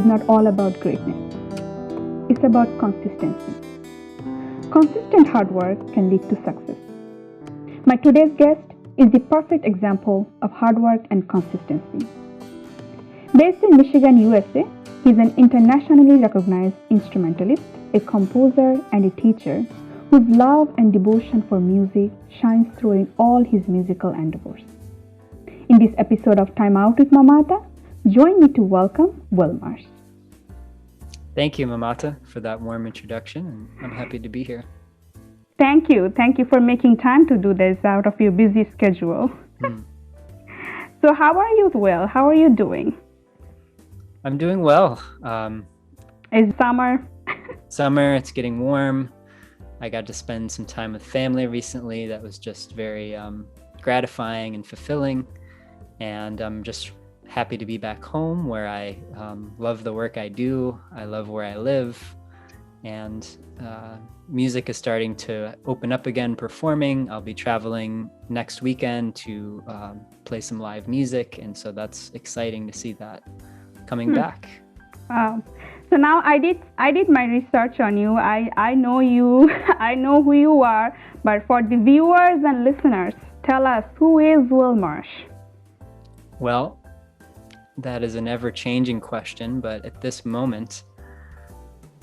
is not all about greatness. It's about consistency. Consistent hard work can lead to success. My today's guest is the perfect example of hard work and consistency. Based in Michigan, USA, he is an internationally recognized instrumentalist, a composer, and a teacher whose love and devotion for music shines through in all his musical endeavors. In this episode of Time Out with Mamata, join me to welcome Will Marsh. Thank you, Mamata, for that warm introduction, and I'm happy to be here. Thank you. Thank you for making time to do this out of your busy schedule. So how are you, Will? How are you doing? I'm doing well. It's summer. Summer, it's getting warm. I got to spend some time with family recently. That was just very gratifying and fulfilling. And I'm just happy to be back home where I love the work I do. I love where I live. And music is starting to open up again, performing. I'll be traveling next weekend to play some live music. And so that's exciting to see that coming back. Wow. So now I did my research on you. I know you. I know who you are. But for the viewers and listeners, tell us, who is Will Marsh? Well, that is an ever-changing question, but at this moment,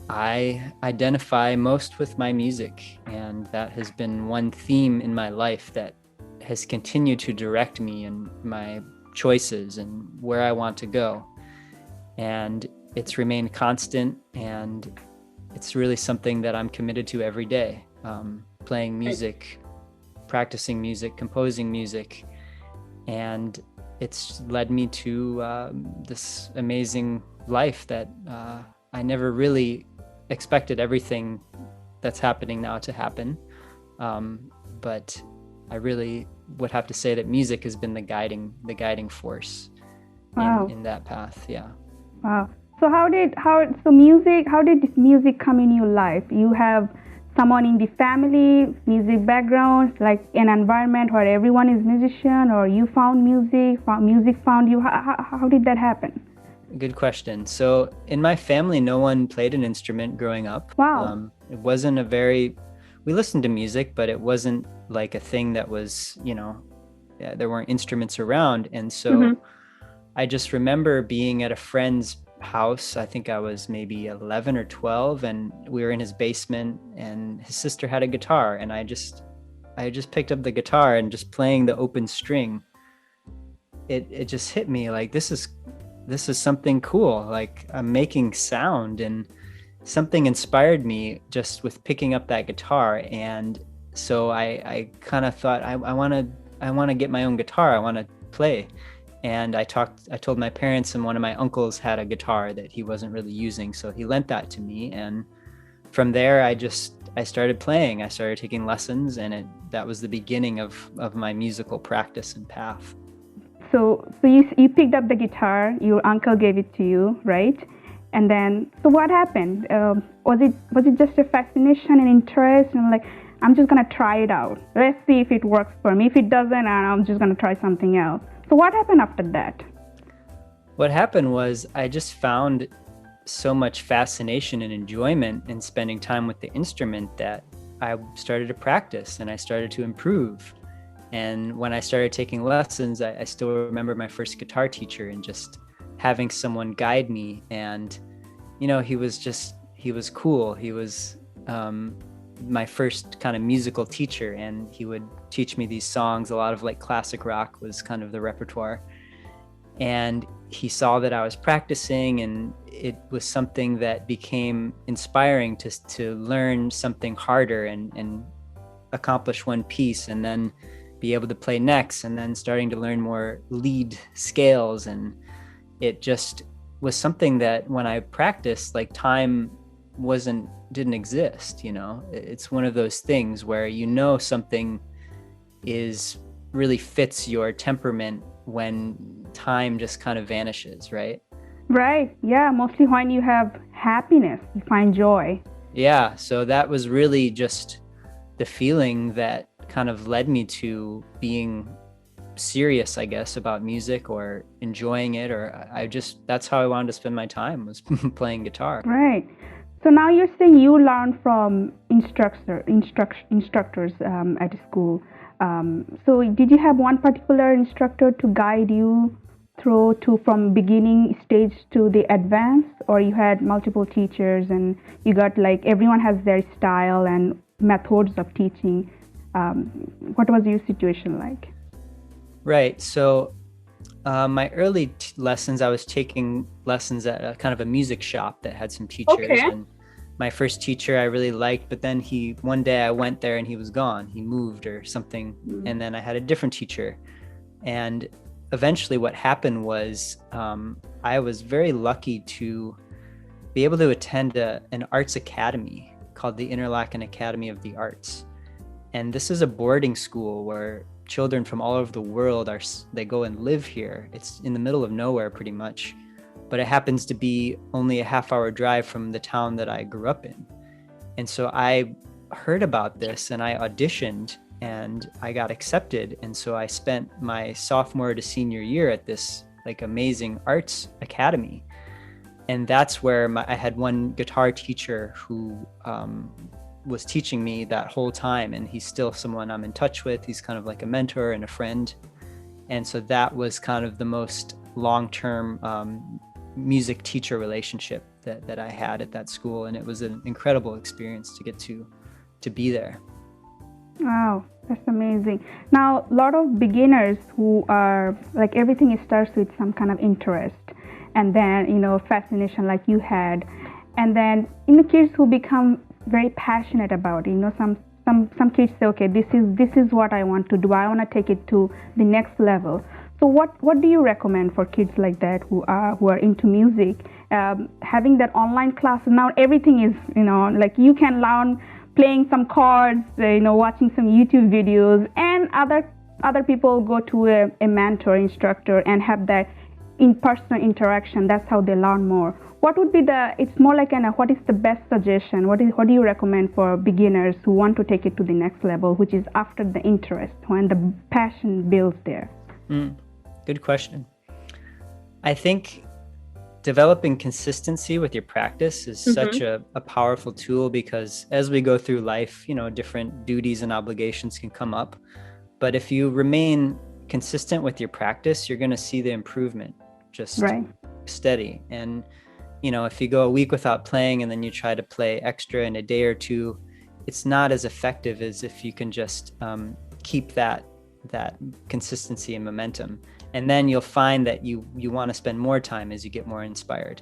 I identify most with my music, and that has been one theme in my life that has continued to direct me in my choices and where I want to go. And it's remained constant, and it's really something that I'm committed to every day. Playing music, practicing music, composing music, and it's led me to this amazing life that I never really expected everything that's happening now to happen. But I really would have to say that music has been the guiding force in that path. Yeah. Wow. So how did this music come in your life? You have someone in the family, music background, like an environment where everyone is musician, or you found music found you? How did that happen? Good question. So in my family, no one played an instrument growing up. Wow. It wasn't we listened to music, but it wasn't like a thing that was, there weren't instruments around. And so I just remember being at a friend's house. I think I was maybe 11 or 12, and we were in his basement, and his sister had a guitar, and I just picked up the guitar and just playing the open string. It just hit me like, this is something cool. Like, I'm making sound, and something inspired me just with picking up that guitar. And so I kind of thought, I want to get my own guitar. I want to play. And I told my parents, and one of my uncles had a guitar that he wasn't really using, so he lent that to me. And from there, I started playing. I started taking lessons, and that was the beginning of my musical practice and path. So you picked up the guitar. Your uncle gave it to you, right? And then, so what happened? Was it just a fascination and interest, and like, I'm just gonna try it out. Let's see if it works for me. If it doesn't, I'm just gonna try something else. So what happened after that? What happened was I just found so much fascination and enjoyment in spending time with the instrument that I started to practice, and I started to improve. And when I started taking lessons, I still remember my first guitar teacher and just having someone guide me. And, he was cool. He was my first kind of musical teacher, and he would teach me these songs. A lot of like classic rock was kind of the repertoire, and he saw that I was practicing, and it was something that became inspiring to learn something harder and accomplish one piece, and then be able to play next, and then starting to learn more lead scales. And it just was something that when I practiced, like, time didn't exist. It's one of those things where something really fits your temperament when time just kind of vanishes, right? Right. Yeah. Mostly when you have happiness, you find joy. Yeah. So that was really just the feeling that kind of led me to being serious, I guess, about music or enjoying it, or that's how I wanted to spend my time, was playing guitar. Right. So now you're saying you learn from instructors at school. So did you have one particular instructor to guide you through to from beginning stage to the advanced, or you had multiple teachers and you got like everyone has their style and methods of teaching? What was your situation like? Right. So my early lessons, I was taking lessons at a kind of a music shop that had some teachers. Okay. And my first teacher I really liked, but then one day I went there and he was gone. He moved or something. And then I had a different teacher. And eventually what happened was I was very lucky to be able to attend an arts academy called the Interlaken Academy of the Arts. And this is a boarding school where children from all over the world they go and live here. It's in the middle of nowhere pretty much, but it happens to be only a half-hour drive from the town that I grew up in. And so I heard about this and I auditioned and I got accepted. And so I spent my sophomore to senior year at this like amazing arts academy. And that's where I had one guitar teacher who was teaching me that whole time, and he's still someone I'm in touch with. He's kind of like a mentor and a friend. And so that was kind of the most long-term music teacher relationship that I had at that school. And it was an incredible experience to get to be there. Wow, that's amazing. Now, a lot of beginners who are like, everything starts with some kind of interest and then, fascination like you had. And then, kids who become very passionate about it. Some kids say, okay, this is what I want to do. I want to take it to the next level. So what do you recommend for kids like that who are into music? Having that online class, now everything is, like you can learn playing some chords, watching some YouTube videos, and other people go to a mentor, instructor, and have that in-person interaction. That's how they learn more. What would be it's more like what is the best suggestion? What do you recommend for beginners who want to take it to the next level, which is after the interest, when the passion builds there? Good question. I think developing consistency with your practice is such a powerful tool, because as we go through life, different duties and obligations can come up. But if you remain consistent with your practice, you're going to see the improvement just steady. And if you go a week without playing and then you try to play extra in a day or two, it's not as effective as if you can just keep that consistency and momentum. And then you'll find that you want to spend more time as you get more inspired.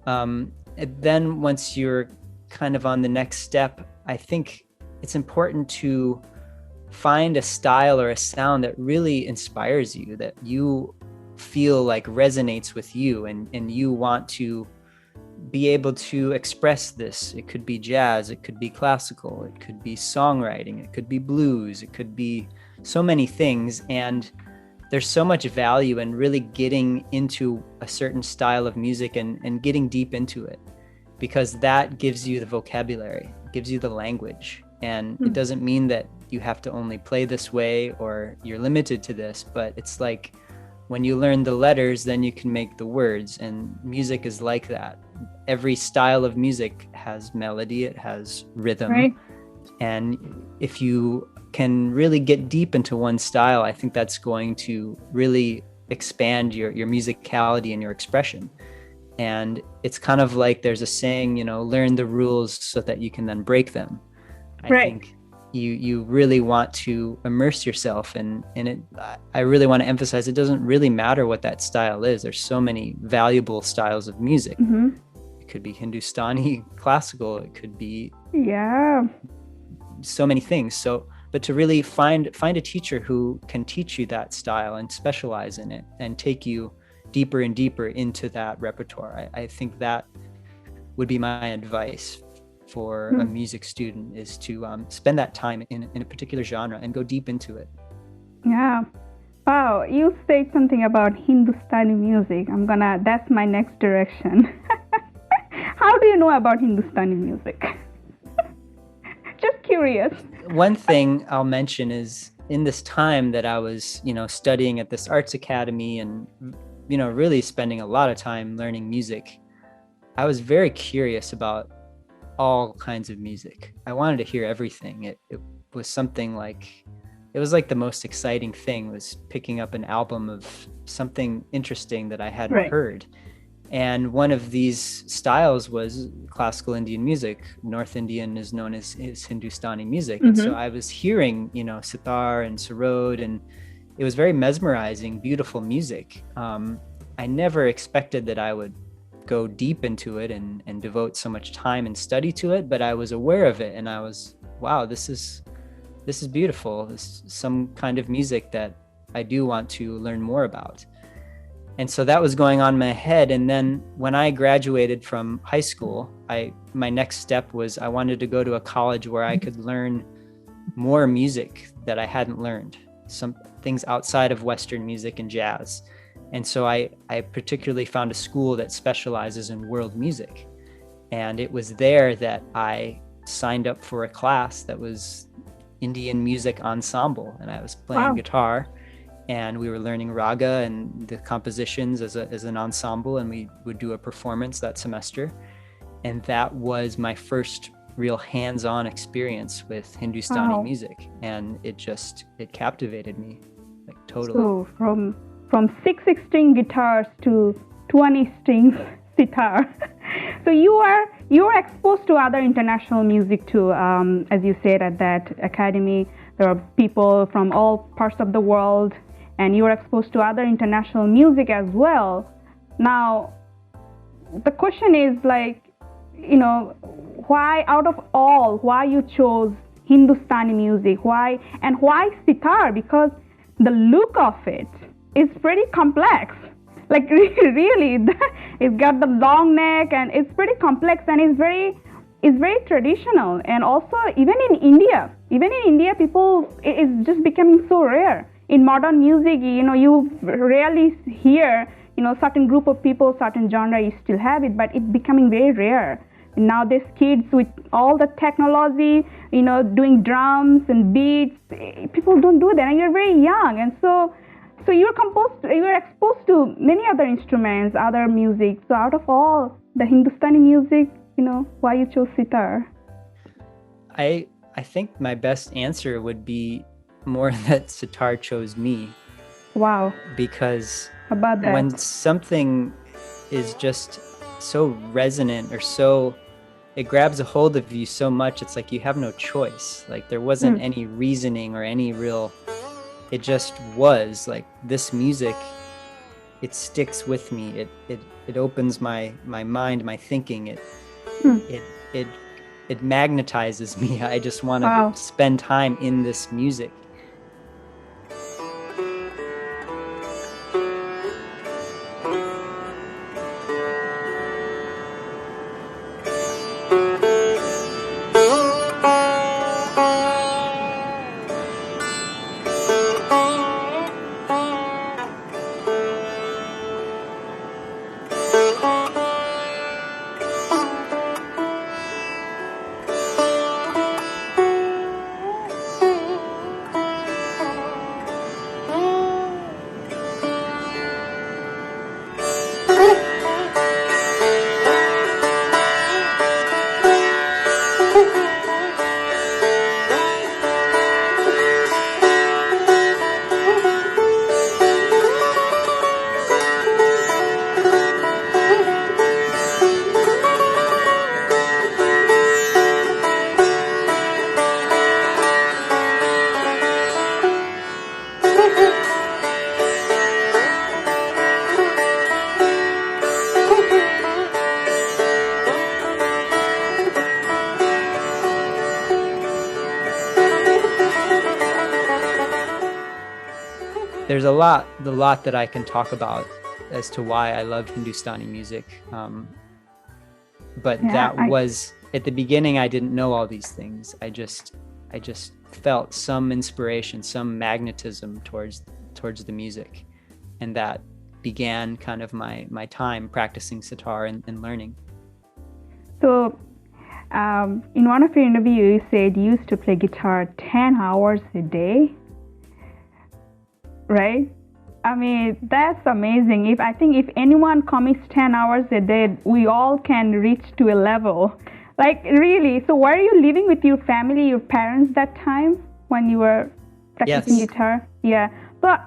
And then once you're kind of on the next step, I think it's important to find a style or a sound that really inspires you, that you feel like resonates with you, and you want to be able to express this. It could be jazz, it could be classical, it could be songwriting, it could be blues, it could be so many things. And there's so much value in really getting into a certain style of music and getting deep into it, because that gives you the vocabulary, gives you the language. And it doesn't mean that you have to only play this way or you're limited to this, but it's like when you learn the letters, then you can make the words. And music is like that. Every style of music has melody, it has rhythm. Right. And if you can really get deep into one style, I think that's going to really expand your musicality and your expression. And it's kind of like there's a saying, learn the rules so that you can then break them. I think you really want to immerse yourself in it. I really want to emphasize, it doesn't really matter what that style is. There's so many valuable styles of music. It could be Hindustani classical, it could be so many things. But to really find a teacher who can teach you that style and specialize in it and take you deeper and deeper into that repertoire. I think that would be my advice for a music student, is to spend that time in a particular genre and go deep into it. Yeah. Wow, you said something about Hindustani music. That's my next direction. How do you know about Hindustani music? Just curious. One thing I'll mention is in this time that I was, studying at this arts academy and, really spending a lot of time learning music, I was very curious about all kinds of music. I wanted to hear everything. It was something like, it was like the most exciting thing was picking up an album of something interesting that I hadn't heard. And one of these styles was classical Indian music. North Indian is known as Hindustani music. And so I was hearing, Sitar and sarod, and it was very mesmerizing, beautiful music. I never expected that I would go deep into it and devote so much time and study to it, but I was aware of it, and I was, wow, this is beautiful. This is some kind of music that I do want to learn more about. And so that was going on in my head. And then when I graduated from high school, my next step was I wanted to go to a college where I could learn more music that I hadn't learned, some things outside of Western music and jazz. And so I particularly found a school that specializes in world music. And it was there that I signed up for a class that was Indian music ensemble. And I was playing guitar, and we were learning raga and the compositions as an ensemble, and we would do a performance that semester. And that was my first real hands-on experience with Hindustani music. And it captivated me, like, totally. So from 6-string guitars to 20-string sitar. So you are exposed to other international music too. As you said, at that academy, there are people from all parts of the world, and you are exposed to other international music as well. Now, the question is, like, why out of all, why you chose Hindustani music? Why sitar? Because the look of it is pretty complex. Like, really, it's got the long neck, and it's pretty complex, and it's very traditional. And also, even in India, people, it's just becoming so rare. In modern music, you rarely hear, certain group of people, certain genre, you still have it, but it's becoming very rare. And now there's kids with all the technology, doing drums and beats. People don't do that, and you're very young, and so you're exposed to many other instruments, other music. So out of all the Hindustani music, why you chose sitar? I think my best answer would be more that sitar chose me. Wow. Because about that, when something is just so resonant, or it grabs a hold of you so much, it's like you have no choice. Like, there wasn't any reasoning or any real, it just was like, this music, it sticks with me. It opens my mind, my thinking. It magnetizes me. I just want to spend time in this music. There's a lot that I can talk about as to why I love Hindustani music. But was at the beginning, I didn't know all these things. I just felt some inspiration, some magnetism towards the music. And that began kind of my time practicing sitar and learning. So in one of your interviews, you said you used to play guitar 10 hours a day. right? I mean, that's amazing. I think if anyone commits 10 hours a day, we all can reach to a level. Like, really. So were you living with your family, your parents that time when you were practicing Yes. guitar? Yeah. But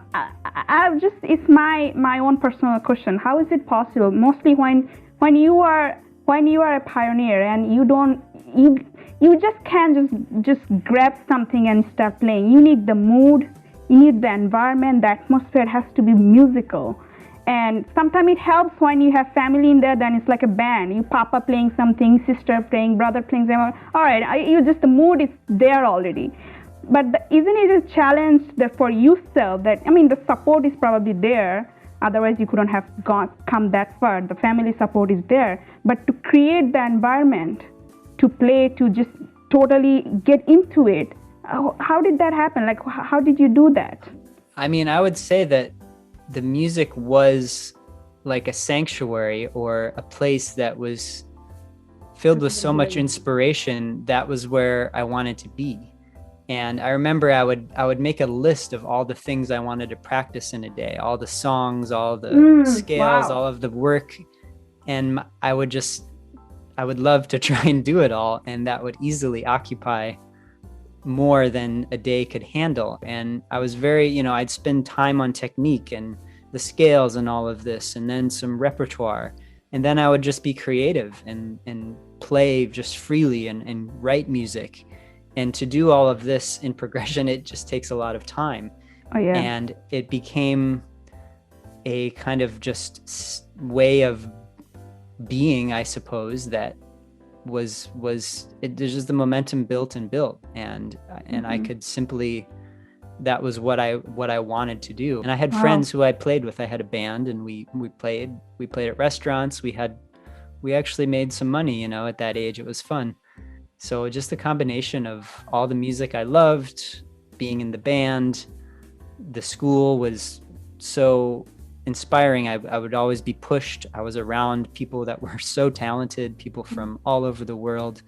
it's my own personal question. How is it possible? Mostly when you are a pioneer and you just can't just grab something and start playing. You need the mood, you need the environment, the atmosphere has to be musical. And sometimes it helps when you have family in there, then it's like a band. You papa playing something, sister playing, brother playing something. All right, the mood is there already. But isn't it a challenge that for yourself that, I mean, the support is probably there. Otherwise, you couldn't have come that far. The family support is there. But to create the environment, to play, to just totally get into it, how did that happen? Like, how did you do that? I mean, I would say that the music was like a sanctuary or a place that was filled with so much inspiration. That was where I wanted to be. And I remember I would make a list of all the things I wanted to practice in a day, all the songs, all the scales, wow. all of the work. And I would love to try and do it all. And that would easily occupy more than a day could handle. And I was very, I'd spend time on technique and the scales and all of this, and then some repertoire. And then I would just be creative and play just freely and write music. And to do all of this in progression, it just takes a lot of time. Oh, yeah. And it became a kind of just way of being, I suppose, that was there's just the momentum built. And I could simply, that was what I wanted to do. And I had friends who I played with. I had a band, and we played at restaurants. We actually made some money, at that age. It was fun. So just the combination of all the music I loved, being in the band, the school was so inspiring. I would always be pushed. I was around people that were so talented, people from all over the world.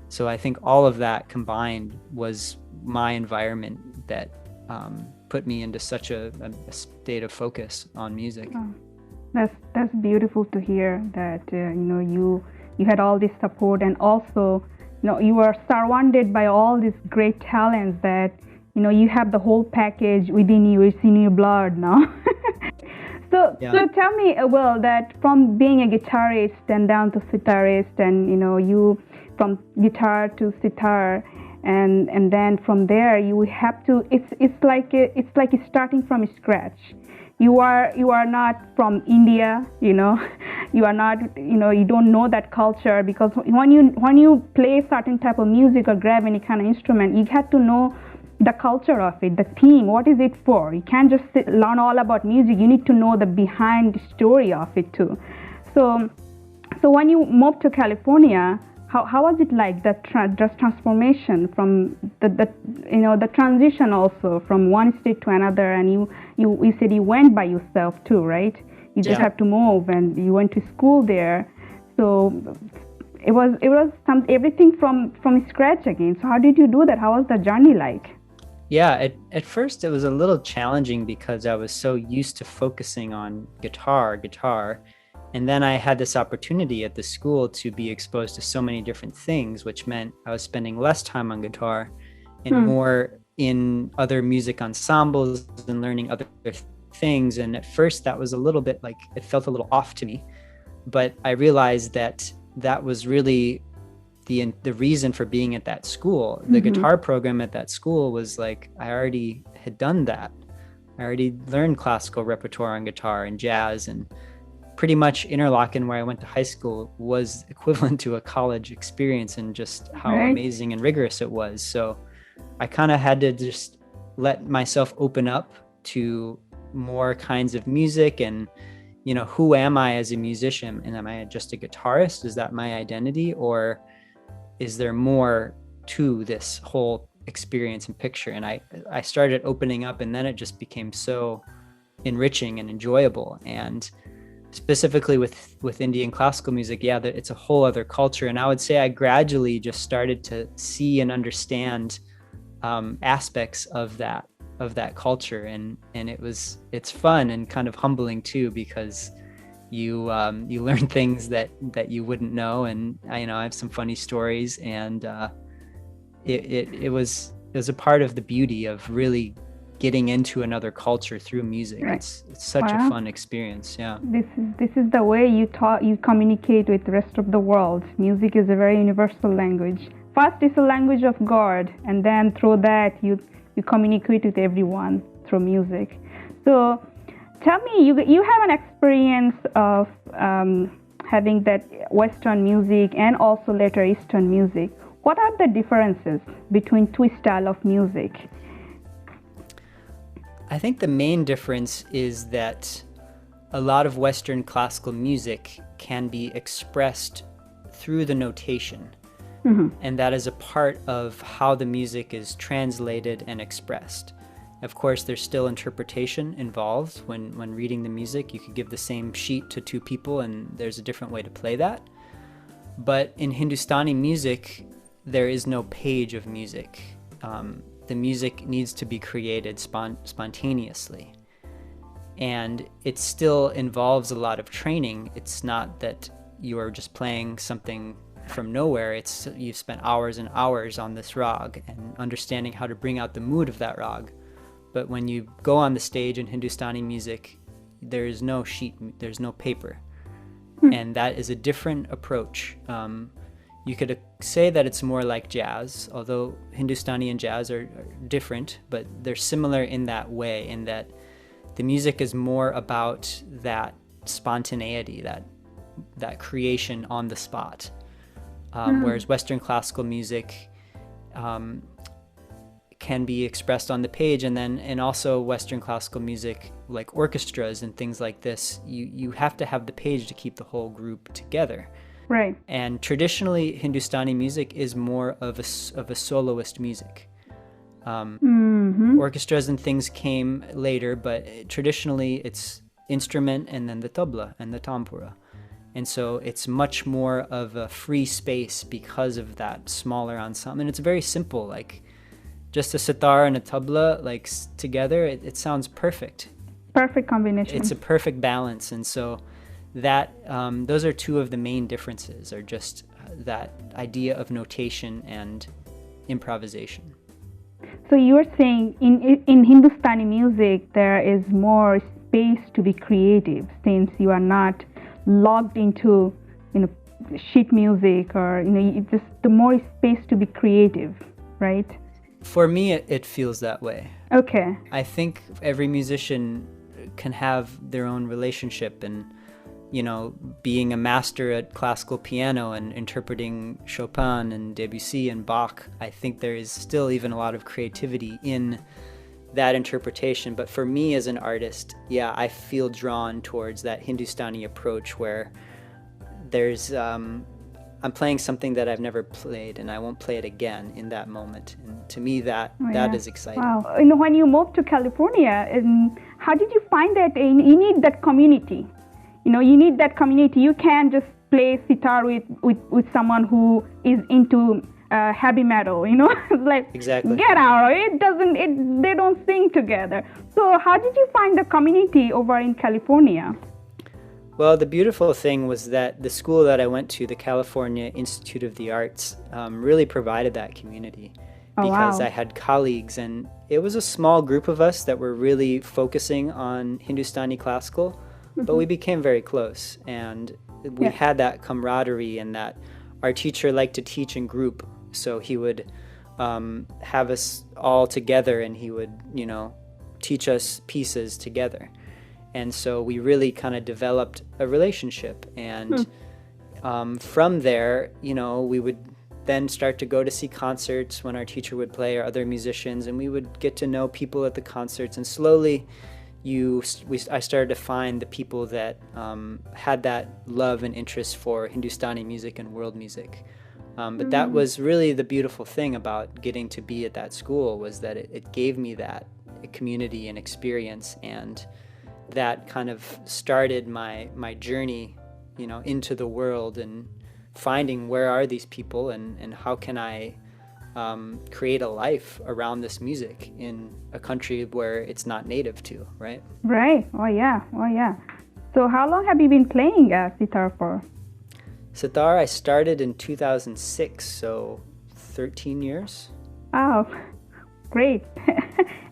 So I think all of that combined was my environment that put me into such a state of focus on music. Oh, that's beautiful to hear that you had all this support, and also you were surrounded by all these great talents that you have the whole package within you. It's in your blood now. So tell me, Will, that from being a guitarist and down to sitarist, and you from guitar to sitar, and then from there you have to. It's like starting from scratch. You are not from India, you are not, you don't know that culture, because when you play certain type of music or grab any kind of instrument, you have to know the culture of it, the theme, what is it for? You can't just learn all about music. You need to know the behind story of it too. So when you moved to California, how was it like, the transformation from the transition also from one state to another? And you said you went by yourself too, right? You just have to move, and you went to school there. So it was everything from scratch again. So how did you do that? How was the journey like? Yeah, at first it was a little challenging because I was so used to focusing on guitar. And then I had this opportunity at the school to be exposed to so many different things, which meant I was spending less time on guitar and more in other music ensembles and learning other things. And at first that was a little bit like, it felt a little off to me, but I realized that was really the reason for being at that school. The guitar program at that school was like, I already had done that. I already learned classical repertoire on guitar and jazz, and pretty much Interlochen, where I went to high school, was equivalent to a college experience, and just how amazing and rigorous it was. So I kind of had to just let myself open up to more kinds of music, and who am I as a musician? And am I just a guitarist? Is that my identity? Or is there more to this whole experience and picture? And I started opening up, and then it just became so enriching and enjoyable. And specifically with Indian classical music, it's a whole other culture. And I would say I gradually just started to see and understand aspects of that of that culture, and it's fun and kind of humbling too, because you learn things that you wouldn't know, and I have some funny stories, and it was a part of the beauty of really getting into another culture through music. Right. It's such a fun experience. Yeah. This is the way you communicate with the rest of the world. Music is a very universal language. First, it's a language of God, and then through that you communicate with everyone through music. So tell me, you have an experience of having that Western music and also later Eastern music. What are the differences between two styles of music? I think the main difference is that a lot of Western classical music can be expressed through the notation. Mm-hmm. And that is a part of how the music is translated and expressed. Of course, there's still interpretation involved. When reading the music, you could give the same sheet to two people and there's a different way to play that. But in Hindustani music, there is no page of music. The music needs to be created spontaneously. And it still involves a lot of training. It's not that you're just playing something from nowhere. It's you've spent hours and hours on this rag and understanding how to bring out the mood of that rag. But when you go on the stage in Hindustani music, there is no sheet, there's no paper. And that is a different approach. You could say that it's more like jazz, although Hindustani and jazz are different, but they're similar in that way, in that the music is more about that spontaneity, that creation on the spot. Whereas Western classical music can be expressed on the page, and also Western classical music, like orchestras and things like this, you have to have the page to keep the whole group together. Right. And traditionally, Hindustani music is more of a soloist music. Orchestras and things came later, but traditionally it's instrument and then the tabla and the tampura. And so it's much more of a free space because of that smaller ensemble. And it's very simple, like just a sitar and a tabla like together, it sounds perfect. Perfect combination. It's a perfect balance. And so that those are two of the main differences, are just that idea of notation and improvisation. So you were saying in Hindustani music there is more space to be creative, since you are not logged into sheet music, or it's just the more space to be creative, right? For me, it feels that way. Okay. I think every musician can have their own relationship, and being a master at classical piano and interpreting Chopin and Debussy and Bach, I think there is still even a lot of creativity in that interpretation. But for me as an artist, I feel drawn towards that Hindustani approach, where there's I'm playing something that I've never played, and I won't play it again in that moment. And to me, that is exciting. Wow. When you moved to California, how did you find that you need that community? You need that community. You can't just play sitar with someone who is into heavy metal, like exactly. Get out. They don't sing together. So how did you find the community over in California? Well, the beautiful thing was that the school that I went to, the California Institute of the Arts, really provided that community, because I had colleagues, and it was a small group of us that were really focusing on Hindustani classical. But we became very close, and we had that camaraderie, and that our teacher liked to teach in group. So he would have us all together, and he would, teach us pieces together. And so we really kind of developed a relationship. And from there, we would then start to go to see concerts when our teacher would play, or other musicians, and we would get to know people at the concerts. And slowly, I started to find the people that had that love and interest for Hindustani music and world music. But that was really the beautiful thing about getting to be at that school, was that it gave me that community and experience, and that kind of started my journey, into the world, and finding where are these people, and how can I create a life around this music in a country where it's not native to, right? Right. Oh yeah. So how long have you been playing sitar for? Sitar, I started in 2006, so 13 years. Oh, great.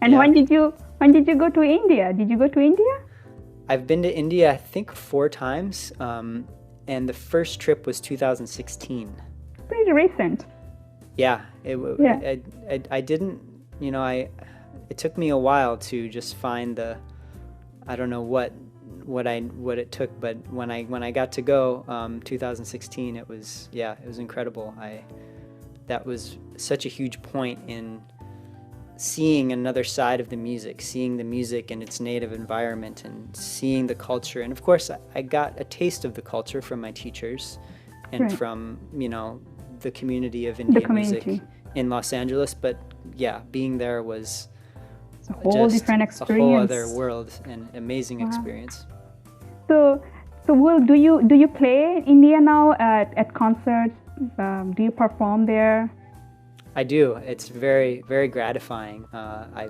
And Yeah. when did you go to India? Did you go to India? I've been to India, I think, 4 times, and the first trip was 2016. Pretty recent. Yeah, Yeah. I didn't, it took me a while to just find I don't know what it took, but when I got to go, 2016, it was incredible. That was such a huge point in seeing another side of the music, seeing the music in its native environment and seeing the culture. And of course, I got a taste of the culture from my teachers and Right. from, the community of Indian music in Los Angeles. But yeah, being there was It's a whole just different a experience. whole other world and amazing Wow. experience. So Will, do you play in India now at concerts? Do you perform there? I do. It's very, very gratifying. I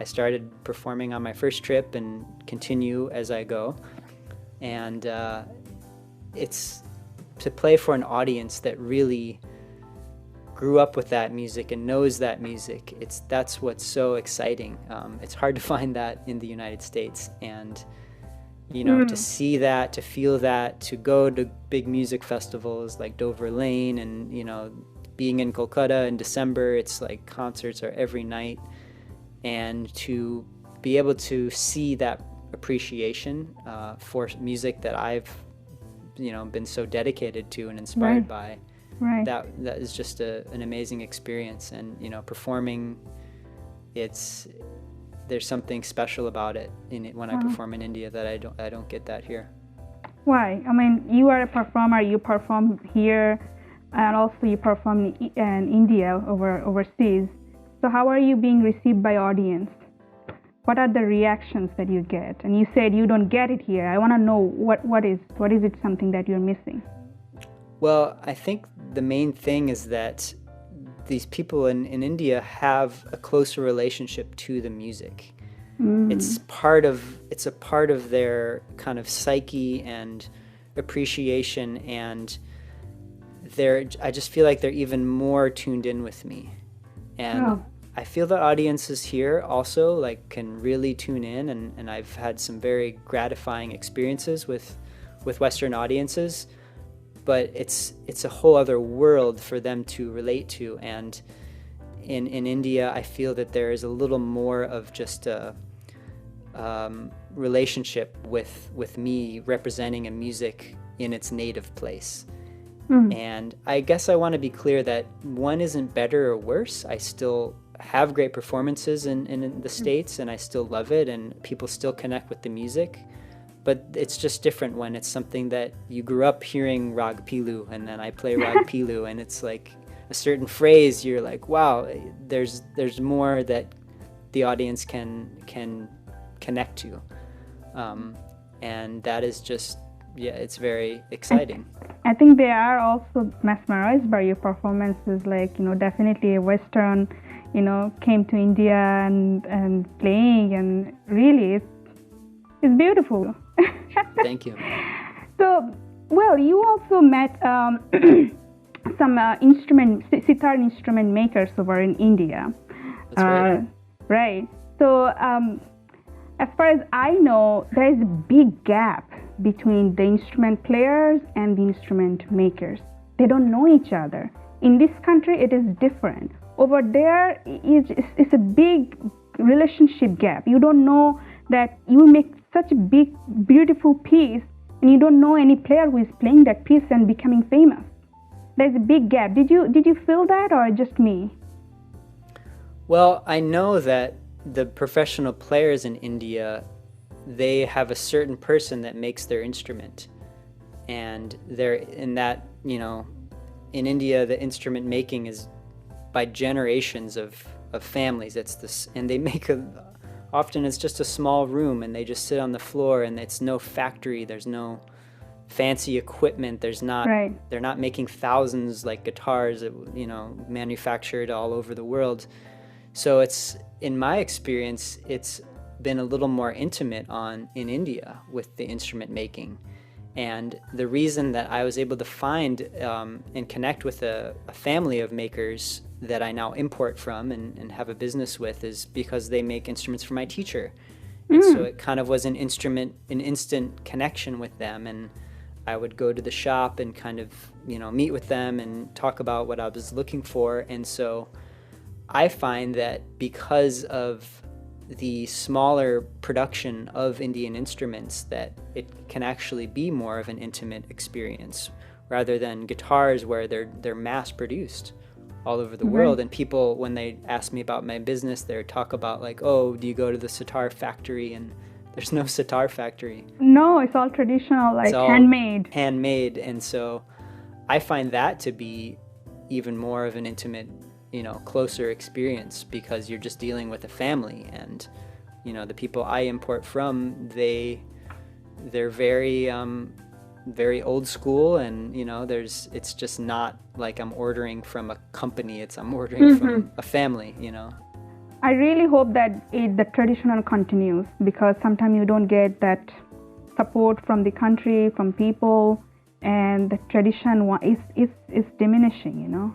started performing on my first trip and continue as I go. And it's to play for an audience that really grew up with that music and knows that music. That's what's so exciting. It's hard to find that in the United States. And to see that, to feel that, to go to big music festivals like Dover Lane and, being in Kolkata in December, it's like concerts are every night. And to be able to see that appreciation for music that I've, been so dedicated to and inspired by, Right. that is just an amazing experience. And, performing, there's something special about it when I perform in India that I don't get that here. Why? I mean, you are a performer. You perform here, and also you perform in India overseas. So how are you being received by audience? What are the reactions that you get? And you said you don't get it here. I want to know what is it something that you're missing? Well, I think the main thing is that these people in India have a closer relationship to the music. It's a part of their kind of psyche and appreciation, and I just feel like they're even more tuned in with me. And I feel the audiences here also can really tune in, and I've had some very gratifying experiences with Western audiences. But it's a whole other world for them to relate to. And in India, I feel that there is a little more of just a relationship with me representing a music in its native place. And I guess I want to be clear that one isn't better or worse. I still have great performances in the States, and I still love it, and people still connect with the music. But it's just different when it's something that you grew up hearing Rag Pilu, and then I play Rag Pilu, and it's like a certain phrase, you're like, wow, there's more that the audience can connect to. And that is just, it's very exciting. I think they are also mesmerized by your performances. Definitely a Western, came to India and playing, and really it's beautiful. Thank you. So, well, you also met some sitar instrument makers over in India. That's right. Right. So, as far as I know, there is a big gap between the instrument players and the instrument makers. They don't know each other. In this country, it is different. Over there, it's a big relationship gap. You don't know that you make such a big, beautiful piece, and you don't know any player who is playing that piece and becoming famous. There's a big gap. Did you feel that, or just me? Well, I know that the professional players in India, they have a certain person that makes their instrument, and they're in that, in India, the instrument making is by generations of families. It's this, and they make often it's just a small room, and they just sit on the floor, and it's no factory. There's no fancy equipment. There's not, Right. they're not making thousands like guitars, you know, manufactured all over the world. So it's, in my experience, it's been a little more intimate in India with the instrument making. And the reason that I was able to find and connect with a family of makers that I now import from and have a business with is because they make instruments for my teacher. And so it kind of was an instant connection with them. And I would go to the shop and kind of, you know, meet with them and talk about what I was looking for. And so I find that because of the smaller production of Indian instruments, that it can actually be more of an intimate experience rather than guitars where they're mass produced all over the world. And people, when they ask me about my business, they talk about like, oh, do you go to the Sitar factory? And there's no Sitar factory. No, it's all traditional, like handmade. Handmade. And so I find that to be even more of an intimate, you know, closer experience, because you're just dealing with a family. And, you know, the people I import from, they're very very old school, and, you know, it's just not like I'm ordering from a company, I'm ordering from a family, you know. I really hope that the traditional continues, because sometimes you don't get that support from the country, from people, and the tradition is diminishing, you know.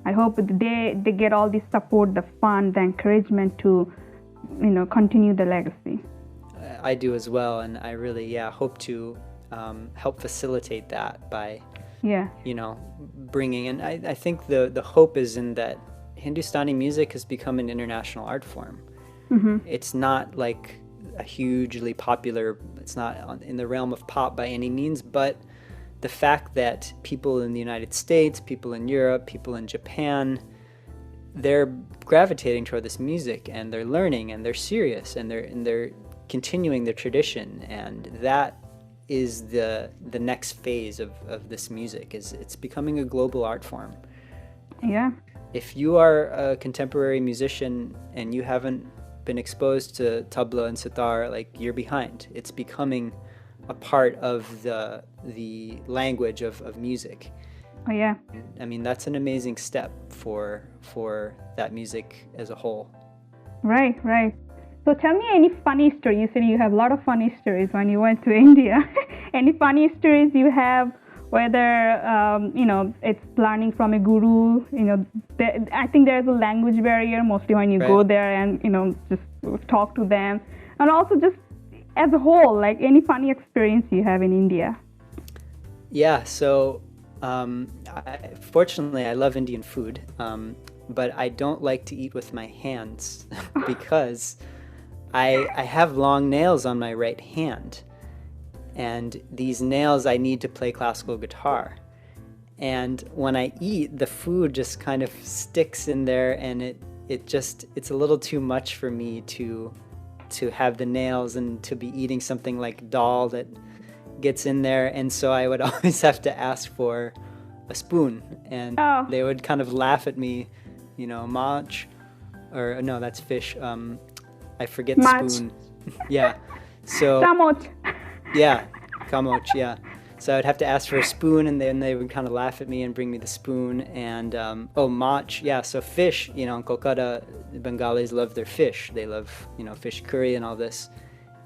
I hope they get all the support, the fun, the encouragement to, you know, continue the legacy. I do as well, and I really, hope to help facilitate that by, you know, bringing in. I think the hope is in that Hindustani music has become an international art form. It's not like a hugely popular, it's not in the realm of pop by any means, but the fact that people in the United States, people in Europe, people in Japan, they're gravitating toward this music, and they're learning, and they're serious, and they're continuing their tradition. And that is the next phase of this music, is it's becoming a global art form. Yeah. If you are a contemporary musician and you haven't been exposed to tabla and sitar, like, you're behind. It's becoming a part of the language of music. Oh yeah. I mean, that's an amazing step for that music as a whole. Right. So tell me any funny story. You said you have a lot of funny stories when you went to India. Any funny stories you have, whether, you know, it's learning from a guru, you know, I think there's a language barrier mostly when you go there and, you know, just talk to them. And also just as a whole, like any funny experience you have in India. Yeah, so fortunately I love Indian food, but I don't like to eat with my hands because I have long nails on my right hand, and these nails I need to play classical guitar. And when I eat, the food just kind of sticks in there, and it's a little too much for me to have the nails and to be eating something like dal that gets in there. And so I would always have to ask for a spoon, and they would kind of laugh at me, you know, mach, or no, that's fish. I forget the spoon. Yeah. So Kamoch. Yeah, kamoch, yeah. So I'd have to ask for a spoon, and then they would kind of laugh at me and bring me the spoon. And mach, yeah, so fish, you know, in Kolkata, the Bengalis love their fish. They love, you know, fish curry and all this.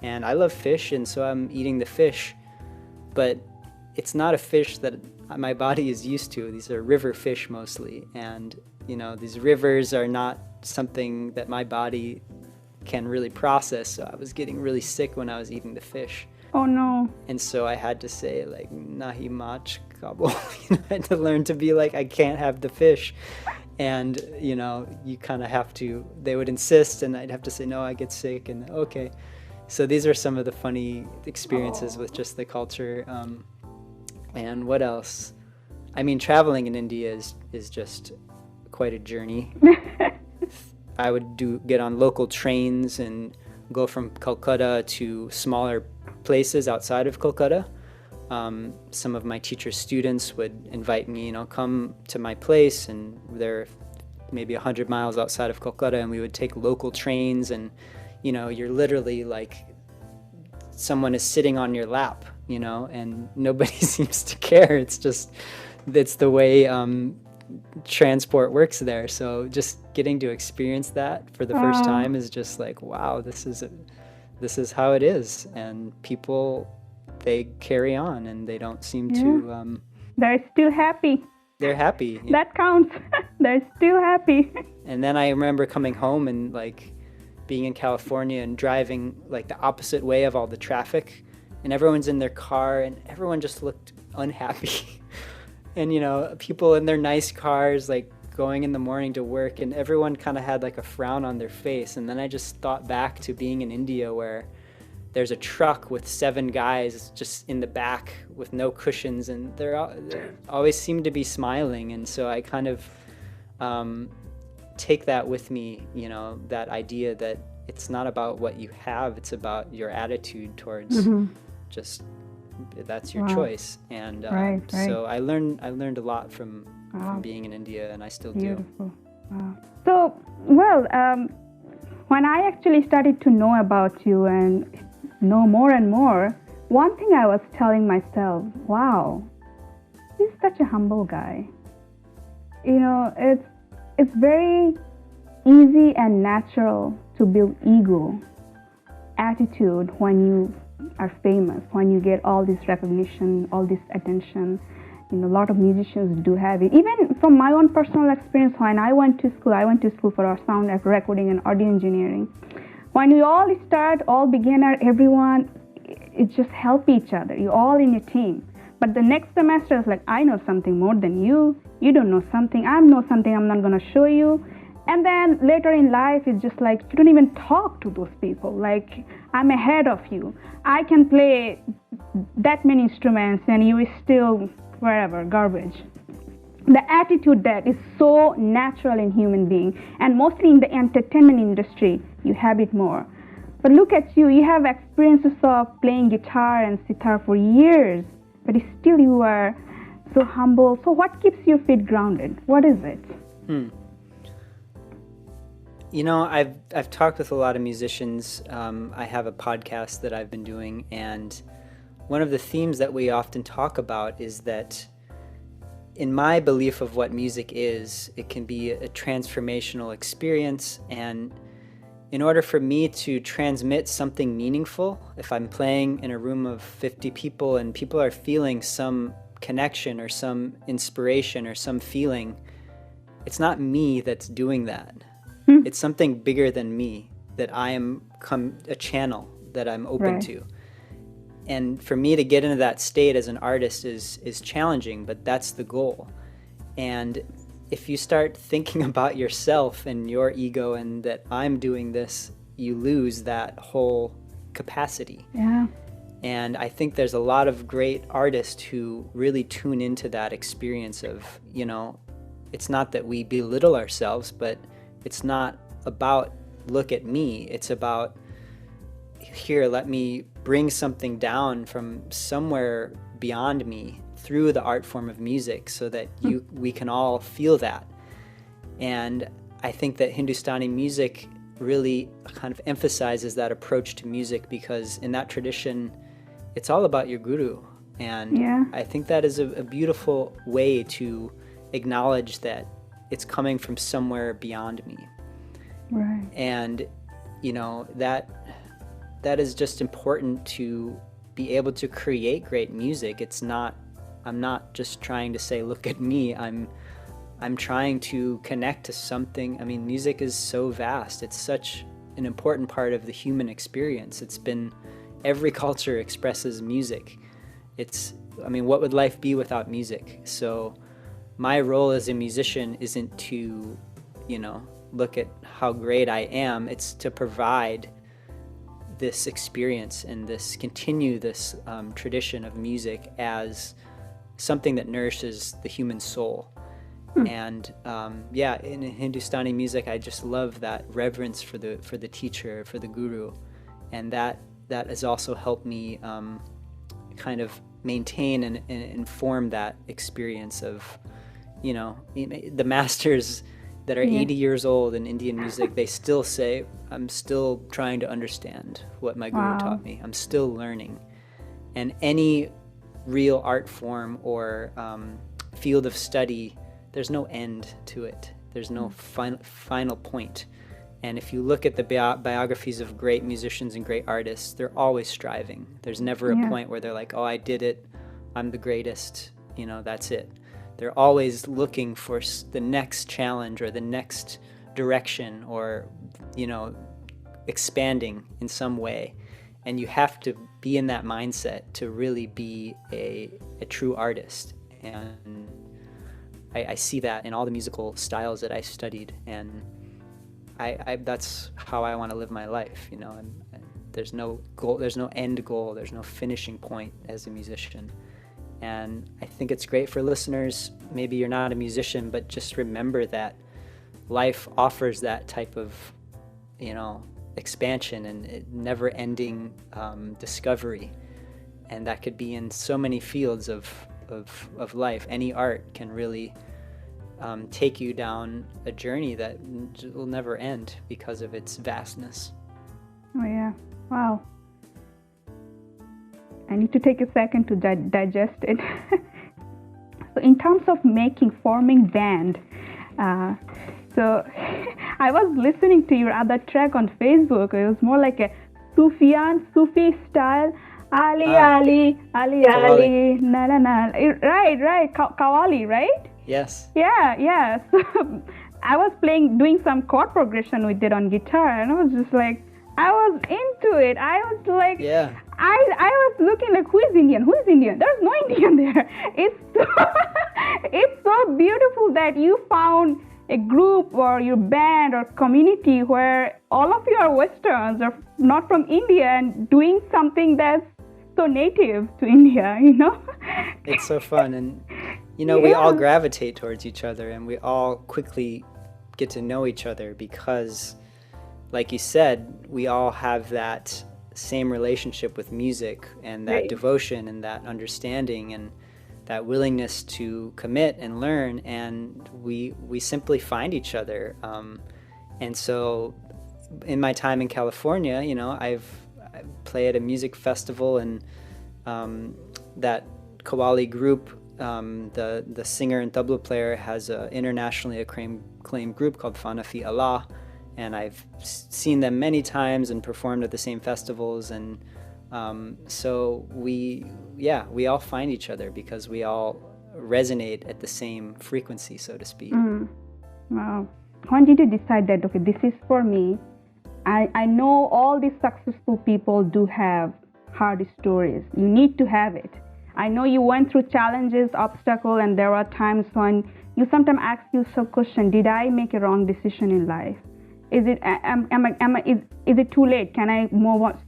And I love fish, and so I'm eating the fish. But it's not a fish that my body is used to. These are river fish mostly. And, you know, these rivers are not something that my body can really process. So I was getting really sick when I was eating the fish. Oh no. And so I had to say, like, nahi mach kabo. I had to learn to be like, I can't have the fish. And, you know, you kind of have to, they would insist, and I'd have to say, no, I get sick, and okay. So these are some of the funny experiences with just the culture. And what else? I mean, traveling in India is just quite a journey. I would get on local trains and go from Calcutta to smaller places outside of Kolkata. Some of my teacher's students would invite me, you know, come to my place, and they're maybe 100 miles outside of Kolkata, and we would take local trains, and, you know, you're literally like, someone is sitting on your lap, and nobody seems to care. It's the way transport works there. So just getting to experience that for the first time is just like, wow, this is how it is. And people, they carry on and they don't seem to they're still happy. They're happy. That counts. They're still happy. And then I remember coming home and like being in California and driving like the opposite way of all the traffic, and everyone's in their car and everyone just looked unhappy. And people in their nice cars like going in the morning to work, and everyone kind of had like a frown on their face. And then I just thought back to being in India, where there's a truck with 7 guys just in the back with no cushions, and they always seem to be smiling. And so I kind of take that with me, that idea that it's not about what you have, it's about your attitude towards just, that's your choice. And right. So I learned a lot from being in India, and I still do. Beautiful. Wow. So, well, when I actually started to know about you and know more and more, one thing I was telling myself, wow, he's such a humble guy. It's very easy and natural to build ego, attitude when you are famous, when you get all this recognition, all this attention. A lot of musicians do have it. Even from my own personal experience, when I went to school for our sound recording and audio engineering. When we all start, all beginner, everyone, it just help each other. You're all in a team. But the next semester is like, I know something more than you. You don't know something. I know something I'm not going to show you. And then later in life, it's just like, you don't even talk to those people. Like, I'm ahead of you. I can play that many instruments and you is still wherever, garbage. The attitude that is so natural in human being, and mostly in the entertainment industry, you have it more. But look at you, you have experiences of playing guitar and sitar for years, but still you are so humble. So what keeps your feet grounded? What is it? I've talked with a lot of musicians. I have a podcast that I've been doing, and one of the themes that we often talk about is that in my belief of what music is, it can be a transformational experience. And in order for me to transmit something meaningful, if I'm playing in a room of 50 people and people are feeling some connection or some inspiration or some feeling, it's not me that's doing that. It's something bigger than me, that I am a channel that I'm open to. And for me to get into that state as an artist is challenging, but that's the goal. And if you start thinking about yourself and your ego and that I'm doing this, you lose that whole capacity. Yeah. And I think there's a lot of great artists who really tune into that experience of, it's not that we belittle ourselves, but it's not about, look at me. It's about, here, let me bring something down from somewhere beyond me through the art form of music so that we can all feel that. And I think that Hindustani music really kind of emphasizes that approach to music, because in that tradition, it's all about your guru. And I think that is a beautiful way to acknowledge that it's coming from somewhere beyond me. Right. And, that is just important to be able to create great music. I'm not just trying to say, look at me. I'm trying to connect to something. I mean, music is so vast. It's such an important part of the human experience. Every culture expresses music. What would life be without music? So my role as a musician isn't to, look at how great I am. It's to provide this experience and continue this tradition of music as something that nourishes the human soul. And in Hindustani music, I just love that reverence for the teacher, for the guru, and that has also helped me kind of maintain and inform that experience of, the masters that are 80 years old in Indian music, they still say, I'm still trying to understand what my guru taught me. I'm still learning. And any real art form or field of study, there's no end to it. There's no final point. And if you look at the biographies of great musicians and great artists, they're always striving. There's never a point where they're like, oh, I did it, I'm the greatest, that's it. They're always looking for the next challenge or the next direction or, expanding in some way. And you have to be in that mindset to really be a true artist. And I see that in all the musical styles that I studied. And I that's how I want to live my life, and there's no goal, there's no end goal, there's no finishing point as a musician. And I think it's great for listeners, maybe you're not a musician, but just remember that life offers that type of, expansion and never-ending discovery. And that could be in so many fields of life. Any art can really take you down a journey that will never end because of its vastness. Oh yeah, wow. I need to take a second to digest it. So in terms of forming band, so I was listening to your other track on Facebook. It was more like a Sufi style. Ali, Qawwali. na na na. Right. Qawwali, right? Yes. Yeah. So I was doing some chord progression with it on guitar, and I was just like, I was into it. I was like, yeah. I was looking like, who is Indian? There's no Indian there. It's so beautiful that you found a group or your band or community where all of you are Westerns or not from India and doing something that's so native to India, It's so fun. And, we all gravitate towards each other and we all quickly get to know each other because, like you said, we all have that same relationship with music and that devotion and that understanding and that willingness to commit and learn, and we simply find each other. And so in my time in California, I play at a music festival, and that Qawwali group, the singer and tabla player has an internationally acclaimed group called Fanna-fi-Allah, and I've seen them many times and performed at the same festivals. And so we all find each other because we all resonate at the same frequency, so to speak. Wow. When did you decide that, okay, this is for me? I know all these successful people do have hard stories. You need to have it. I know you went through challenges, obstacles, and there are times when you sometimes ask yourself question, did I make a wrong decision in life? Is it too late? Can I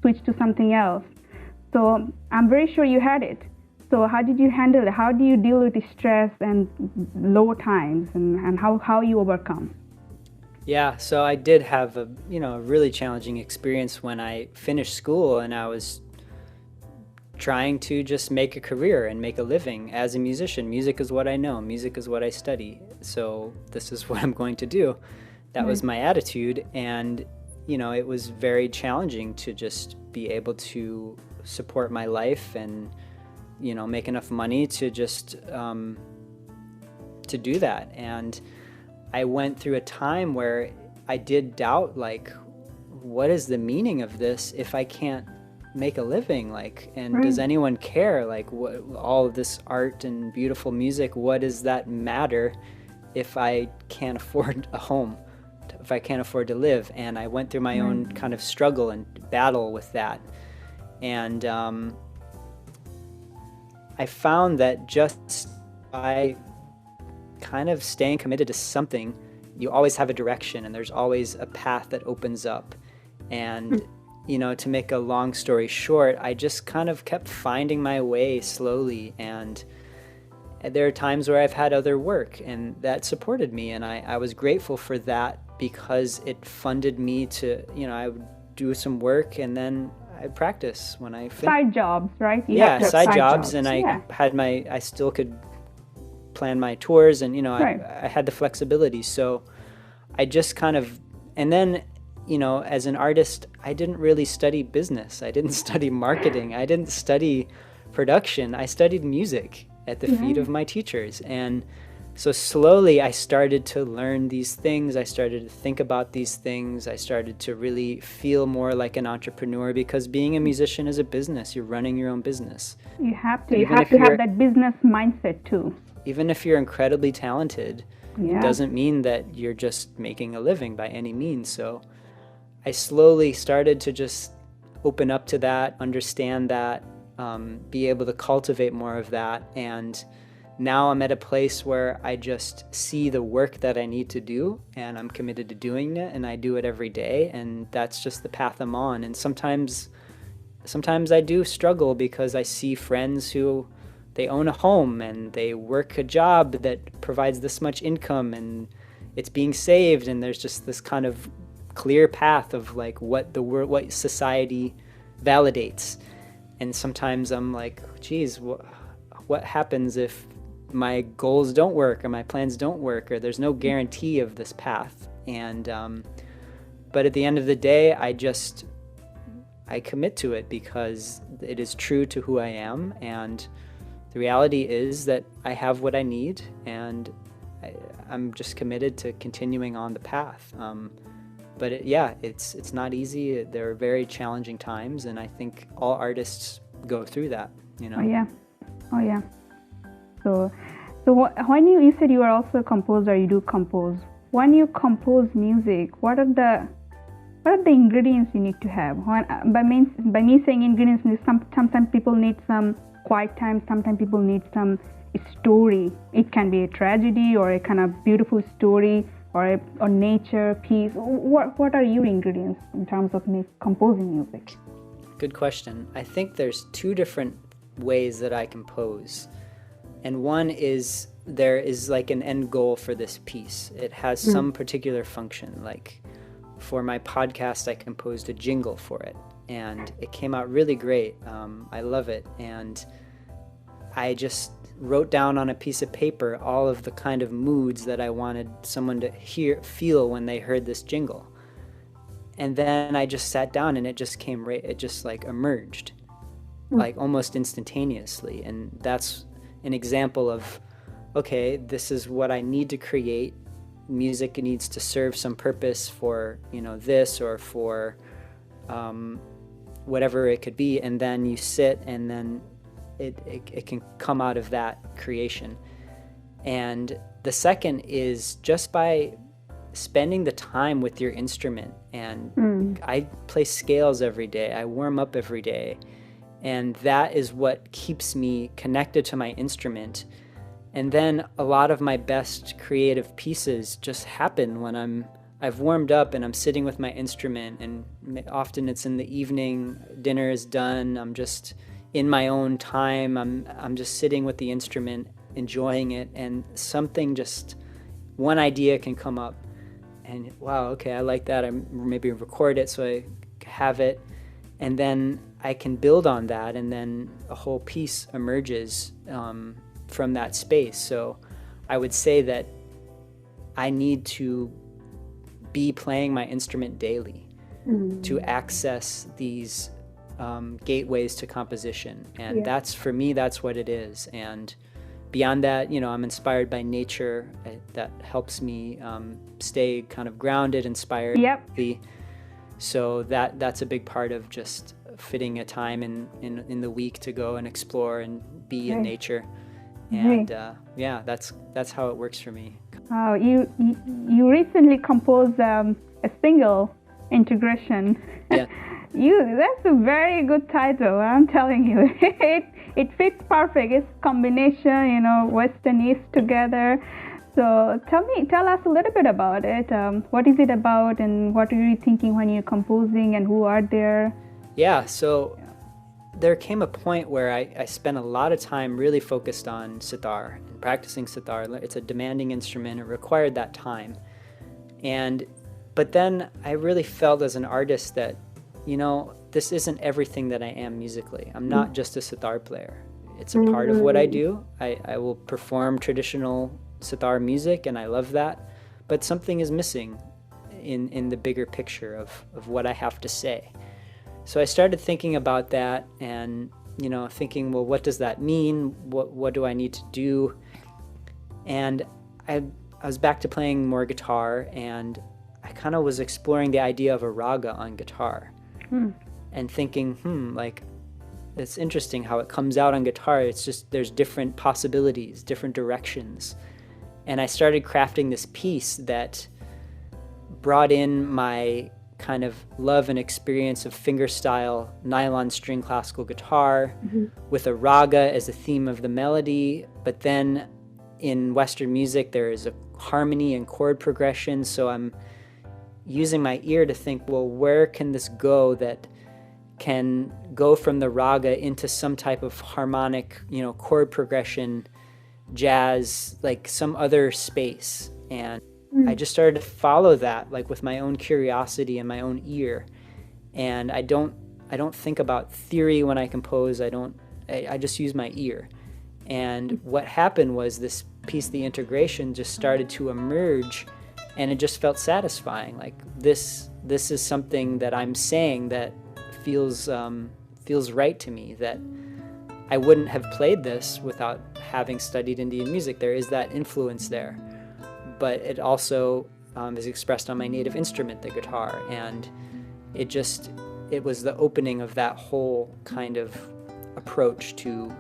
switch to something else? So I'm very sure you had it. So how did you handle it? How do you deal with the stress and low times, and how you overcome? Yeah, so I did have a really challenging experience when I finished school and I was trying to just make a career and make a living as a musician. Music is what I know. Music is what I study. So this is what I'm going to do. That was my attitude, and it was very challenging to just be able to support my life and make enough money to just to do that. And I went through a time where I did doubt, like, what is the meaning of this if I can't make a living? And does anyone care? What, all of this art and beautiful music, what does that matter if I can't afford a home, if I can't afford to live? And I went through my own kind of struggle and battle with that. And I found that just by kind of staying committed to something, you always have a direction and there's always a path that opens up. And to make a long story short, I just kind of kept finding my way slowly, and there are times where I've had other work and that supported me, and I was grateful for that because it funded me to, I would do some work and then I'd practice when I finished. Side jobs, right? Side jobs, and I had I still could plan my tours, and I had the flexibility. So I just kind of, and then as an artist, I didn't really study business. I didn't study marketing. I didn't study production, I studied music at the feet of my teachers. And so slowly I started to learn these things. I started to think about these things. I started to really feel more like an entrepreneur, because being a musician is a business. You're running your own business. You have to have that business mindset too. Even if you're incredibly talented, it doesn't mean that you're just making a living by any means. So I slowly started to just open up to that, understand that, be able to cultivate more of that. And now I'm at a place where I just see the work that I need to do, and I'm committed to doing it, and I do it every day, and that's just the path I'm on. And sometimes I do struggle, because I see friends who, they own a home and they work a job that provides this much income and it's being saved, and there's just this kind of clear path of like what the world, what society validates. And sometimes I'm like, geez, what happens if my goals don't work or my plans don't work, or there's no guarantee of this path? And but at the end of the day, I commit to it because it is true to who I am, and the reality is that I have what I need, and I'm just committed to continuing on the path. But it's not easy. There are very challenging times, and I think all artists go through that, you know? Oh yeah. So when you said you are also a composer, you do compose. When you compose music, what are the ingredients you need to have? By me saying ingredients, sometimes people need some quiet time, sometimes people need some story. It can be a tragedy or a kind of beautiful story, or nature piece. What are your ingredients in terms of composing music? Good question. I think there's two different ways that I compose. And one is, there is like an end goal for this piece. It has some particular function. Like for my podcast, I composed a jingle for it, and it came out really great. I love it. And I just wrote down on a piece of paper all of the kind of moods that I wanted someone to feel when they heard this jingle. And then I just sat down, and it just came it just like emerged, like almost instantaneously. And that's an example of, okay, this is what I need to create. Music needs to serve some purpose for, this, or for whatever it could be. And then you sit, and then it can come out of that creation. And the second is just by spending the time with your instrument. And I play scales every day. I warm up every day. And that is what keeps me connected to my instrument. And then a lot of my best creative pieces just happen when I've warmed up and I'm sitting with my instrument, and often it's in the evening, dinner is done, I'm just in my own time, I'm just sitting with the instrument, enjoying it, and one idea can come up, and wow, okay, I like that, I maybe record it so I have it, and then I can build on that, and then a whole piece emerges from that space. So I would say that I need to be playing my instrument daily to access these gateways to composition. And that's, for me, that's what it is. And beyond that, I'm inspired by nature. That helps me stay kind of grounded, inspired. So that's a big part of just fitting a time in the week to go and explore and be in nature. And that's how it works for me. Oh, you recently composed a single, Integration. Yeah. That's a very good title, I'm telling you. It fits perfect. It's combination, West and East together. So tell us a little bit about it. What is it about, and what are you thinking when you're composing, and who are there? Yeah, so there came a point where I spent a lot of time really focused on sitar and practicing sitar. It's a demanding instrument. It required that time. But then I really felt as an artist that, this isn't everything that I am musically. I'm not just a sitar player. It's a part of what I do. I will perform traditional sitar music, and I love that. But something is missing in the bigger picture of what I have to say. So I started thinking about that, and thinking, well, what does that mean? What do I need to do? And I was back to playing more guitar, and I kind of was exploring the idea of a raga on guitar and thinking, like, it's interesting how it comes out on guitar. It's just, there's different possibilities, different directions. And I started crafting this piece that brought in my kind of love and experience of fingerstyle nylon string classical guitar with a raga as a theme of the melody. But then in Western music, there is a harmony and chord progression. So I'm using my ear to think, well, where can this go that can go from the raga into some type of harmonic, chord progression, jazz, like some other space. And I just started to follow that, like with my own curiosity and my own ear. And I don't think about theory when I compose. I just use my ear. And what happened was this piece, the integration, just started to emerge, and it just felt satisfying. Like this is something that I'm saying that feels right to me, that I wouldn't have played this without having studied Indian music. There is that influence there, but it also is expressed on my native instrument, the guitar, and it was the opening of that whole kind of approach to,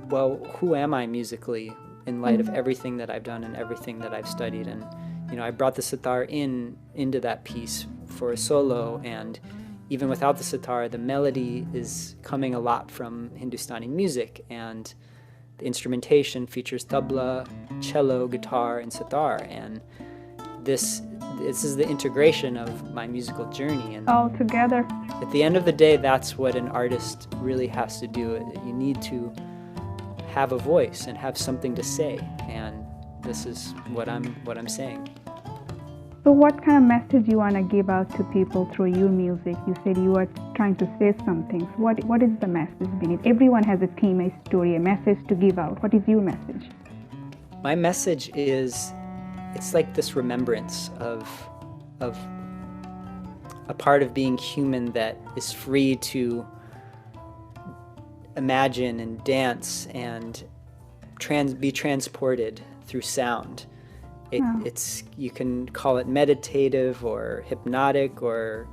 well, who am I musically in light of everything that I've done and everything that I've studied. And I brought the sitar into that piece for a solo, and even without the sitar, the melody is coming a lot from Hindustani music, and the instrumentation features tabla, cello, guitar, and sitar. And this is the integration of my musical journey. And all together. At the end of the day, that's what an artist really has to do. You need to have a voice and have something to say, and this is what I'm saying. So what kind of message you want to give out to people through your music? You said you are trying to say something. So what is the message beneath? Everyone has a theme, a story, a message to give out. What is your message? My message is, it's like this remembrance of a part of being human that is free to imagine and dance and be transported through sound. It's, you can call it meditative or hypnotic or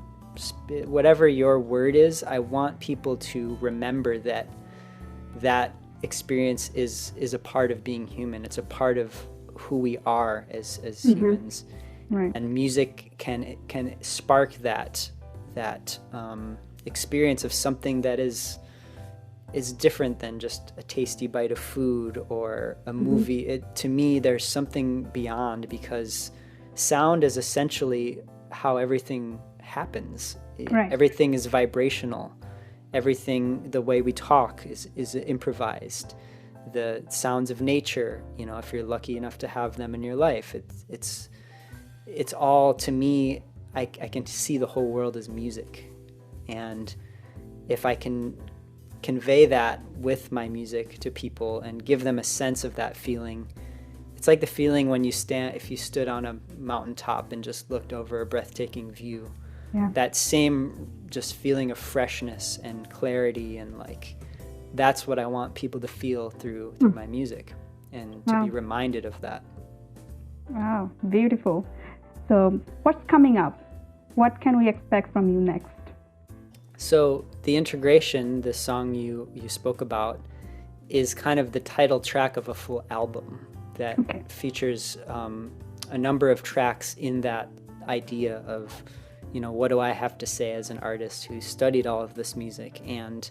whatever your word is. I want people to remember that experience is a part of being human. It's a part of who we are as humans. Right. And music can spark that experience of something that is different than just a tasty bite of food or a movie. To me, there's something beyond, because sound is essentially how everything happens. Right. Everything is vibrational. Everything, the way we talk is improvised. The sounds of nature, if you're lucky enough to have them in your life, it's all, to me, I can see the whole world as music. And if I can convey that with my music to people and give them a sense of that feeling. It's like the feeling when if you stood on a mountaintop and just looked over a breathtaking view. Yeah. That same just feeling of freshness and clarity, and like, that's what I want people to feel through my music, and to be reminded of that. Wow, beautiful. So what's coming up? What can we expect from you next? So the integration, the song you spoke about, is kind of the title track of a full album that features a number of tracks in that idea of, what do I have to say as an artist who studied all of this music. And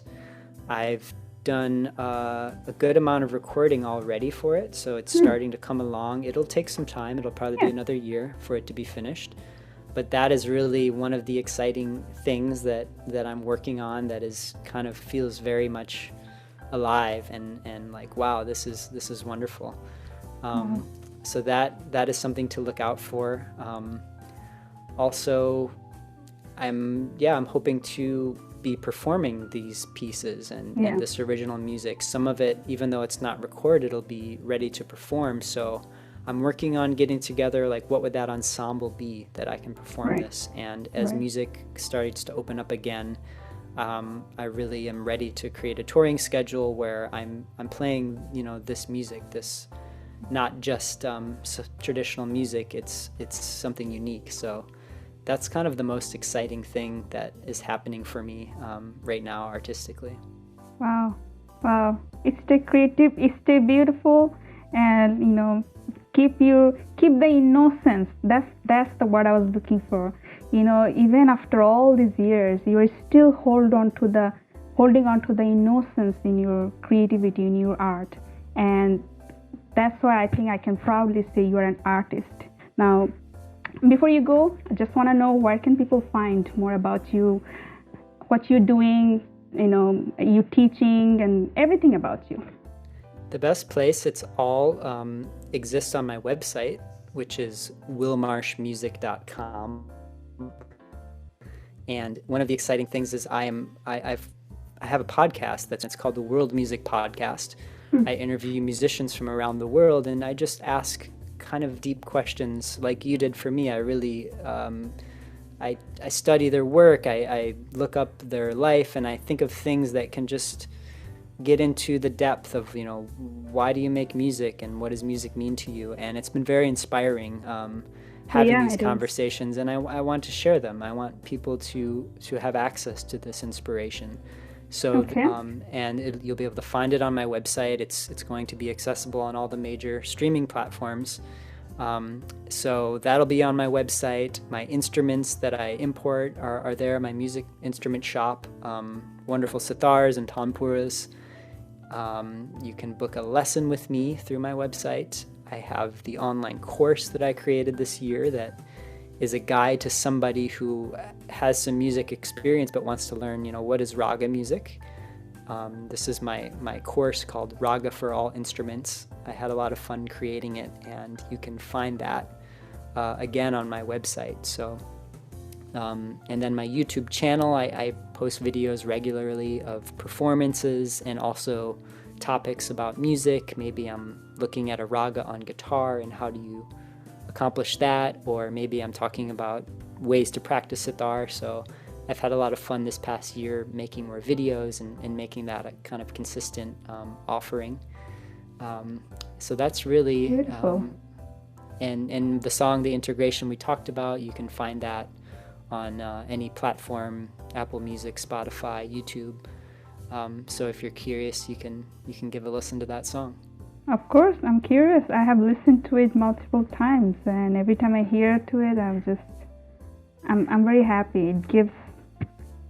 I've done a good amount of recording already for it, so it's starting to come along. It'll take some time. It'll probably be another year for it to be finished. But that is really one of the exciting things that I'm working on, that is kind of feels very much alive and like, wow, this is wonderful. So that is something to look out for. Also, I'm hoping to be performing these pieces and this original music. Some of it, even though it's not recorded, it'll be ready to perform. So I'm working on getting together, like, what would that ensemble be that I can perform this? And as music starts to open up again, I really am ready to create a touring schedule where I'm playing, this music, this not just traditional music. It's something unique. So that's kind of the most exciting thing that is happening for me right now artistically. Wow. Stay creative, stay beautiful, and keep the innocence. That's the word I was looking for. Even after all these years, you are still holding on to the innocence in your creativity, in your art, and that's why I think I can proudly say you are an artist. Now, before you go, I just want to know, where can people find more about you, what you're doing, you teaching, and everything about you? The best place, it's all exists on my website, which is willmarshmusic.com. And one of the exciting things is I have a podcast it's called the World Music Podcast. I interview musicians from around the world, and I just ask kind of deep questions like you did for me. I really I study their work, I look up their life, and I think of things that can just get into the depth of, why do you make music and what does music mean to you? And it's been very inspiring having these conversations, and I want to share them. I want people to have access to this inspiration. So, you'll be able to find it on my website. It's going to be accessible on all the major streaming platforms. So that'll be on my website. My instruments that I import are there. My music instrument shop, wonderful sitars and tampuras. You can book a lesson with me through my website. I have the online course that I created this year that is a guide to somebody who has some music experience but wants to learn, what is raga music. This is my course called Raga for All Instruments. I had a lot of fun creating it, and you can find that again on my website. So, and then my YouTube channel, I post videos regularly of performances and also topics about music. Maybe I'm looking at a raga on guitar and how do you accomplish that, or maybe I'm talking about ways to practice sitar. So I've had a lot of fun this past year making more videos and making that a kind of consistent offering. So that's really beautiful. And the song, The Integration, we talked about, you can find that on any platform, Apple Music, Spotify, YouTube. So if you're curious, you can give a listen to that song. Of course, I'm curious. I have listened to it multiple times, and every time I hear to it, I'm very happy.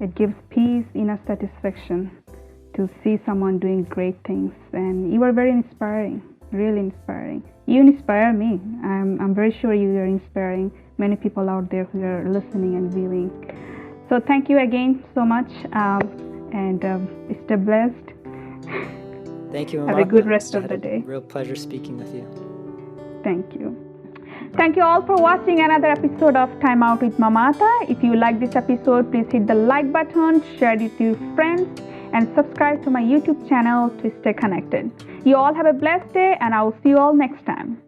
It gives peace, inner satisfaction to see someone doing great things. And you are very inspiring, really inspiring. You inspire me. I'm very sure you are inspiring many people out there who are listening and viewing. So thank you again so much, and stay blessed. Thank you, Mamata. Have a good rest of the day. Real pleasure speaking with you. Thank you. Thank you all for watching another episode of Time Out with Mamata. If you like this episode, please hit the like button, share it with your friends, and subscribe to my YouTube channel to stay connected. You all have a blessed day, and I will see you all next time.